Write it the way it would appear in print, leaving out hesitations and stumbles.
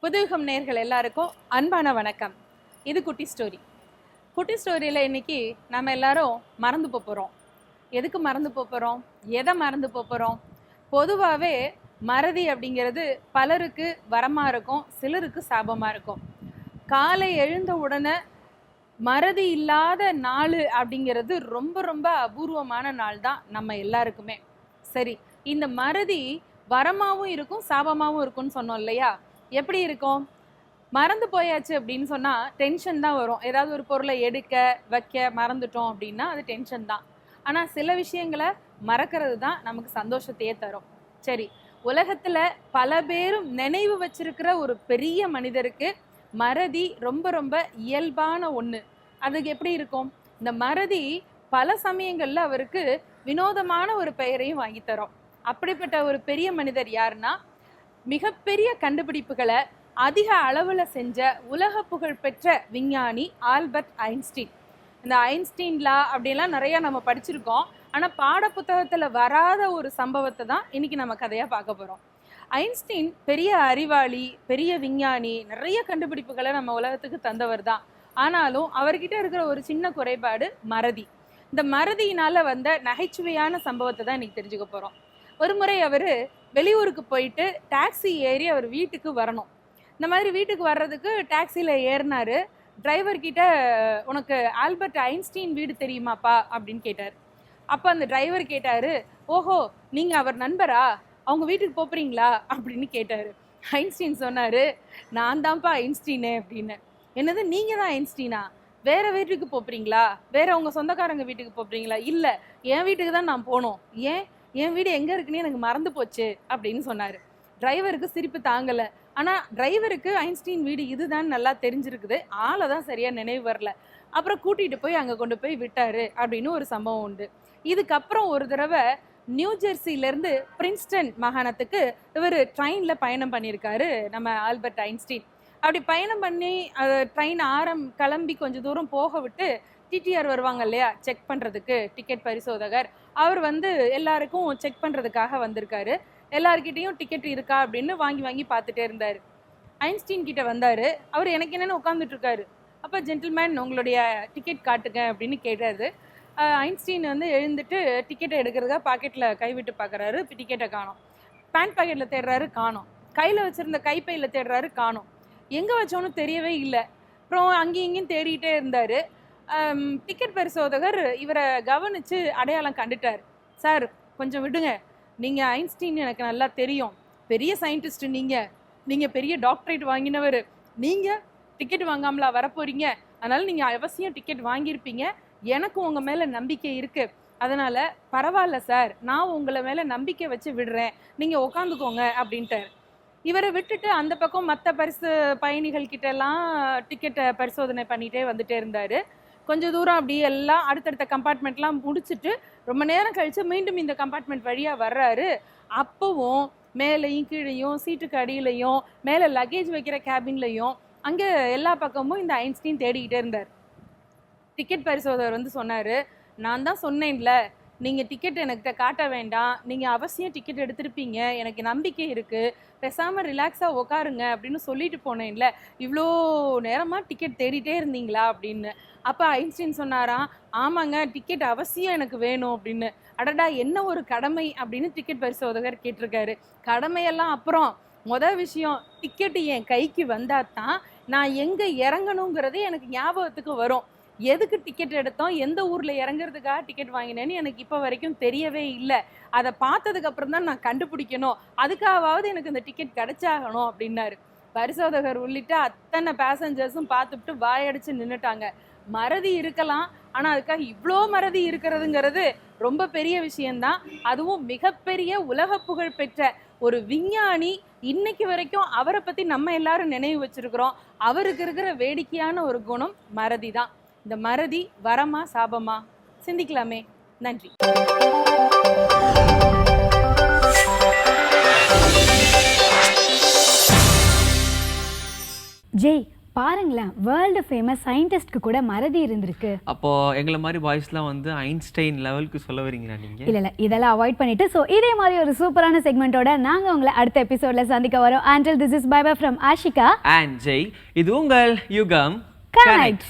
புதுயுகம் நேயர்கள் எல்லாருக்கும் அன்பான வணக்கம். இது குட்டி ஸ்டோரி. குட்டி ஸ்டோரியில் இன்னைக்கு நம்ம எல்லாரும் மறந்து போகிறோம். எதுக்கு மறந்து போகிறோம், எதை மறந்து போகிறோம்? பொதுவாகவே மறதி அப்படிங்கிறது பலருக்கு வரமாக இருக்கும், சிலருக்கு சாபமாக இருக்கும். காலை எழுந்த உடனே மறதி இல்லாத நாள் அப்படிங்கிறது ரொம்ப ரொம்ப அபூர்வமான நாள் தான் நம்ம எல்லாருக்குமே. சரி, இந்த மறதி வரமாகவும் இருக்கும், சாபமாகவும் இருக்கும்னு சொன்னோம் இல்லையா? எப்படி இருக்கும்? மறந்து போயாச்சு அப்படின்னு சொன்னால் டென்ஷன் தான் வரும். ஏதாவது ஒரு பொருளை எடுக்க வைக்க மறந்துட்டோம் அப்படின்னா அது டென்ஷன் தான். ஆனால் சில விஷயங்களை மறக்கிறது தான் நமக்கு சந்தோஷத்தையே தரும். சரி, உலகத்தில் பல பேரும் நினைவு வச்சிருக்கிற ஒரு பெரிய மனிதருக்கு மறதி ரொம்ப ரொம்ப இயல்பான ஒன்று. அதுக்கு எப்படி இருக்கும்? இந்த மறதி பல சமயங்களில் அவருக்கு வினோதமான ஒரு பெயரையும் வாங்கி தரும். அப்படிப்பட்ட ஒரு பெரிய மனிதர் யாருன்னா, மிகப்பெரிய கண்டுபிடிப்புகளை அதிக அளவில் செஞ்ச உலக புகழ்பெற்ற விஞ்ஞானி ஆல்பர்ட் ஐன்ஸ்டீன். இந்த ஐன்ஸ்டீன் லா அப்படிலாம் நிறைய நம்ம படிச்சிருக்கோம். ஆனால் பாட புத்தகத்தில் வராத ஒரு சம்பவத்தை தான் இன்னைக்கு நம்ம கதையாக பார்க்க போகிறோம். ஐன்ஸ்டீன் பெரிய அறிவாளி, பெரிய விஞ்ஞானி, நிறைய கண்டுபிடிப்புகளை நம்ம உலகத்துக்கு தந்தவர் தான். ஆனாலும் அவர்கிட்ட இருக்கிற ஒரு சின்ன குறைபாடு மறதி. இந்த மறதியினால் வந்த நகைச்சுவையான சம்பவத்தை தான் இன்னைக்கு தெரிஞ்சுக்க போகிறோம். ஒரு முறை அவர் வெளியூருக்கு போயிட்டு டாக்ஸி ஏறி அவர் வீட்டுக்கு வரணும். இந்த மாதிரி வீட்டுக்கு வர்றதுக்கு டாக்ஸியில் ஏறினார். டிரைவர்கிட்ட, உனக்கு ஆல்பர்ட் ஐன்ஸ்டீன் வீடு தெரியுமாப்பா அப்படின்னு கேட்டார். அப்போ அந்த டிரைவர் கேட்டார், ஓஹோ, நீங்கள் அவர் நண்பரா, அவங்க வீட்டுக்கு போகிறீங்களா அப்படின்னு கேட்டார். ஐன்ஸ்டீன் சொன்னார், நான் தான்ப்பா ஐன்ஸ்டீனு அப்படின்னு. என்னது, நீங்கள் தான் ஐன்ஸ்டீனா? வேற வீட்டுக்கு போகிறீங்களா? வேற உங்கள் சொந்தக்காரங்க வீட்டுக்கு போகிறீங்களா? இல்லை, என் வீட்டுக்கு தான் நான் போகணும். ஏன், என் வீடு எங்கே இருக்குன்னு எனக்கு மறந்து போச்சு அப்படின்னு சொன்னார். டிரைவருக்கு சிரிப்பு தாங்கலை. ஆனால் டிரைவருக்கு ஐன்ஸ்டீன் வீடு இதுதான் நல்லா தெரிஞ்சிருக்குது, ஆளை தான் சரியாக நினைவு வரல. அப்புறம் கூட்டிகிட்டு போய் அங்கே கொண்டு போய் விட்டார் அப்படின்னு ஒரு சம்பவம் உண்டு. இதுக்கப்புறம் ஒரு தடவை நியூ ஜெர்சியிலேருந்து பிரின்ஸ்டன் மாகாணத்துக்கு இவர் ட்ரெயினில் பயணம் பண்ணியிருக்காரு நம்ம ஆல்பர்ட் ஐன்ஸ்டீன். அப்படி பயணம் பண்ணி ட்ரெயின் கிளம்பி கொஞ்சம் தூரம் போக விட்டு டிடிஆர் வருவாங்க இல்லையா, செக் பண்ணுறதுக்கு, டிக்கெட் பரிசோதகர், அவர் எல்லாருக்கும் செக் பண்ணுறதுக்காக வந்திருக்காரு. எல்லாருக்கிட்டையும் டிக்கெட் இருக்கா அப்படின்னு வாங்கி பார்த்துட்டே இருந்தார். ஐன்ஸ்டீன் கிட்ட வந்தார். அவர் எனக்கு என்னென்னு உட்காந்துட்டு இருக்காரு. அப்போ ஜென்டில்மேன், உங்களுடைய டிக்கெட் காட்டுங்க அப்படின்னு கேட்டாரு. ஐன்ஸ்டீன் எழுந்துட்டு டிக்கெட்டை எடுக்கிறதுக்காக பாக்கெட்டில் கைவிட்டு பார்க்குறாரு. டிக்கெட்டை காணோம். பேண்ட் பாக்கெட்டில் தேடுறாரு, காணோம். கையில் வச்சுருந்த கைப்பையில் தேடுறாரு, காணோம். எங்கே வச்சோன்னு தெரியவே இல்லை. அப்புறம் அங்கேயும் இங்கேயும் தேடிகிட்டே இருந்தார். டிக்கெட் பரிசோதகர் இவரை கவனித்து அடையாளம் கண்டுட்டார். சார், கொஞ்சம் விடுங்க, நீங்கள் ஐன்ஸ்டீன் எனக்கு நல்லா தெரியும், பெரிய சயின்டிஸ்ட், நீங்கள் பெரிய டாக்டரேட் வாங்கினவர், நீங்கள் டிக்கெட் வாங்காமலா வரப்போறீங்க, அதனால் நீங்கள் அவசியம் டிக்கெட் வாங்கியிருப்பீங்க, எனக்கும் உங்கள் மேலே நம்பிக்கை இருக்குது, அதனால் பரவாயில்ல சார், நான் உங்களை மேலே நம்பிக்கை வச்சு விடுறேன், நீங்கள் உட்காந்துக்கோங்க அப்படின்ட்டார். இவரை விட்டுட்டு அந்த பக்கம் மற்ற பயணிகள் கிட்டலாம் டிக்கெட்டை பரிசோதனை பண்ணிகிட்டே வந்துட்டே இருந்தார். கொஞ்சம் தூரம் அப்படியே எல்லாம் அடுத்தடுத்த கம்பார்ட்மெண்ட்லாம் முடிச்சுட்டு ரொம்ப நேரம் கழித்து மீண்டும் இந்த கம்பார்ட்மெண்ட் வழியாக வர்றாரு. அப்போவும் மேலேயும் கீழேயும், சீட்டுக்கு அடியிலையும், மேலே லக்கேஜ் வைக்கிற கேபின்லையும், அங்கே எல்லா பக்கமும் இந்த ஐன்ஸ்டீன் தேடிக்கிட்டே இருந்தார். டிக்கெட் பரிசோதகர் சொன்னார், நான் தான் சொன்னேன்ல, நீங்கள் டிக்கெட் எனக்கிட்ட காட்ட வேண்டாம், நீங்கள் அவசியம் டிக்கெட் எடுத்திருப்பீங்க, எனக்கு நம்பிக்கை இருக்குது, பேசாமல் ரிலாக்ஸாக உட்காருங்க அப்படின்னு சொல்லிட்டு போனேன்ல, இவ்வளோ நேரமாக டிக்கெட் தேடிட்டே இருந்தீங்களா அப்படின்னு. அப்போ ஐன்ஸ்டீன் சொன்னாராம், ஆமாங்க, டிக்கெட் அவசியம் எனக்கு வேணும் அப்படின்னு. அடடா, என்ன ஒரு கடமை அப்படின்னு டிக்கெட் பரிசோதகர் கேட்டிருக்காரு. கடமையெல்லாம் அப்புறம், விஷயம் டிக்கெட்டு என் கைக்கு வந்தால் தான் நான் எங்கே இறங்கணுங்கிறது எனக்கு ஞாபகத்துக்கு வரும். எதுக்கு டிக்கெட் எடுத்தோம், எந்த ஊரில் இறங்குறதுக்காக டிக்கெட் வாங்கினேன்னு எனக்கு இப்போ வரைக்கும் தெரியவே இல்லை. அதை பார்த்ததுக்கு அப்புறம் தான் நான் கண்டுபிடிக்கணும், அதுக்காகவாவது எனக்கு இந்த டிக்கெட் கிடைச்சாகணும் அப்படின்னாரு. பரிசோதகர் உள்ளிட்ட அத்தனை பேசஞ்சர்ஸும் பார்த்துட்டு வாயடிச்சு நின்றுட்டாங்க. மறதி இருக்கலாம், ஆனால் அதுக்காக இவ்வளோ மறதி இருக்கிறதுங்கிறது ரொம்ப பெரிய விஷயந்தான். அதுவும் மிகப்பெரிய உலக புகழ் பெற்ற ஒரு விஞ்ஞானி, இன்னைக்கு வரைக்கும் அவரை பற்றி நம்ம எல்லாரும் நினைவு வச்சிருக்கிறோம். அவருக்கு இருக்கிற வேடிக்கையான ஒரு குணம் மறதி தான். இந்த மறதி வரமா சாபமா, சிந்திக்கலாமே. நன்றி. ஜெய், பாருங்களேன், வேர்ல்டு ஃபேமஸ் சயின்டிஸ்ட்க்கு கூட மறதி இருந்திருக்கு. அப்போ எங்களை மாதிரி பாய்ஸ்லாம் வந்து ஐன்ஸ்டைன் லெவலுக்கு சொல்ல வரீங்களா நீங்க? இல்ல இதெல்லாம் அவாய்ட் பண்ணிட்டு ஸோ இதே மாதிரி ஒரு சூப்பரான செக்மெண்டோட நாங்க உங்களை அடுத்த எபிசோட்ல சந்திக்க வரோம். Until this is bye bye from Ashika and Jay. இது உங்கள் யுகம் Connect.